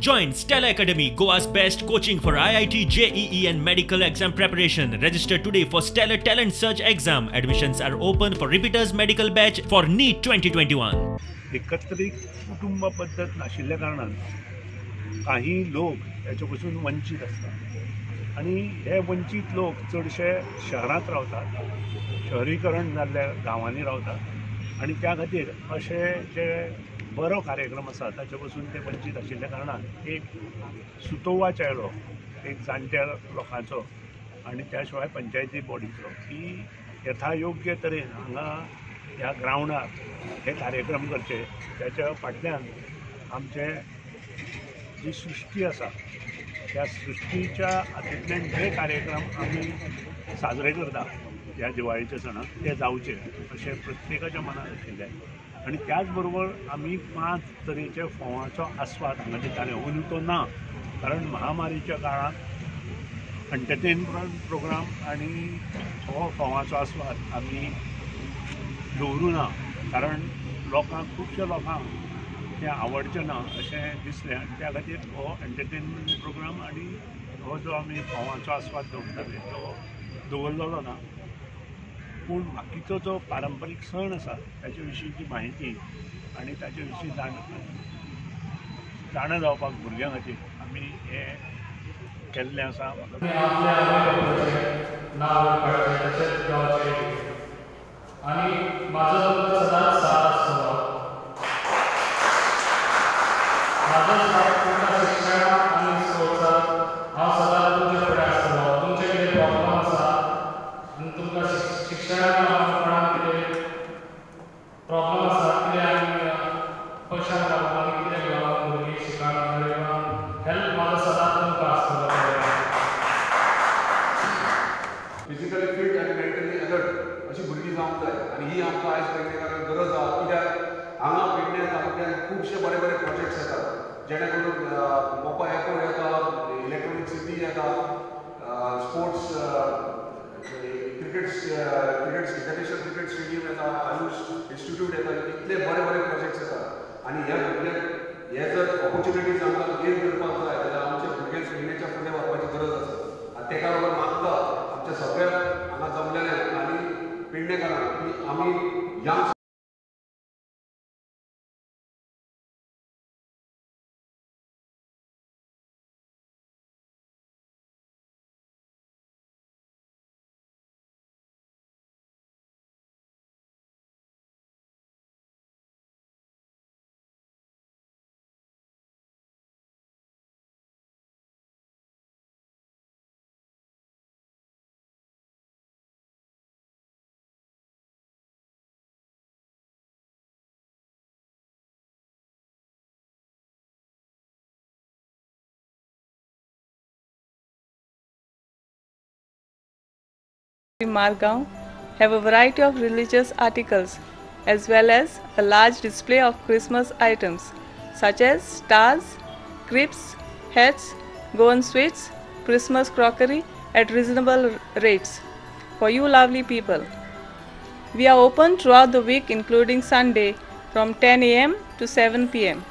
Join Stella Academy, Goa's best coaching for IIT, JEE and medical exam preparation. Register today for Stellar Talent Search exam. Admissions are open for repeaters medical batch for NEET 2021. एकत्रित कुटुंब पद्धत नाशिल्ल्या कारणान काही लोक याच्यापासून वंचित असतात आणि हे वंचित लोक चडशे शहरात रावतात, शहरीकरण जाल्ल्या गांवांनी रावतात आणि त्या खातीर अशे जे बरो कार्यक्रम आसा ताचे पासून ते वंचित आशिल्ल्या कारणान एक सुतोवा चेडो एक जाणट्या लोकांचो आणि त्या शिवाय पंचायती बॉडीचो की यथायोग्य तरेन हांगा ह्या ग्रावंडार हे कार्यक्रम करचे त्याच्या फाटल्यान आमचे जी सृष्टी आसा त्या सृष्टीच्या हातूंतल्यान जे कार्यक्रम आमी साजरे करता ह्या दिवाळीच्या सणाक ते जावचे अशें प्रत्येकाच्या मनात आशिल्लें आणि त्याच बरोबर आमी 5 तरेचे फोवांचो आस्वाद हांगा दिताले अंदू तो ना कारण महामारीच्या काळात एंटरटेनमेंट प्रोग्राम आणि हो फोवांचो आस्वाद आमी दवरूं ना कारण लोकांक खुबश्या लोकांक तें आवडचें ना अशें दिसलें आनी त्या खातीर हो एंटरटेनमेंट प्रोग्राम आनी हो जो आमी फोवांचो आस्वाद दवरताले तो दवरलेलो ना पूण बाकीचो जो पारंपारीक सण आसा ताचे विशींची म्हायती आनी ताचे विशीं जाणा जावपाक भुरग्यां खातीर आमी हे केल्लें आसा. फिजिकली फिट आणि मेंटली अलर्ट अशी भुरगीं जावंक जाय आनी ही आमकां आयज पेडणेकारांक गरज आसा कित्याक हांगा पेडणे तालुक्यान खुबशे बरे बरे प्रोजेक्ट्स येतात जेणे करून मोपा एअरपोर्ट येता, इलेक्ट्रॉनीक सिटी येता, स्पोर्ट्स इंटरनॅशनल क्रिकेट स्टेडियम येता, आयुष इन्स्टिट्यूट येता, इतले बरे बरे प्रोजेक्ट्स येतात आनी ह्या भुरग्यांक हे जर ऑपॉर्च्युनिटीज आमकां गेन करपाक जाय जाल्यार आमच्या भुरग्यांक पेडणेच्या फुडें व्हरपाची गरज आसा आनी तेका लागून मागता आमच्या सगळ्या हांगा जमलेले आनी पेडणेकारांक की आमी ह्या Margaon have a variety of religious articles as well as a large display of Christmas items such as stars, cribs, hats, Goan sweets, Christmas crockery at reasonable rates for you lovely people. We are open throughout the week including Sunday from 10 a.m. to 7 p.m.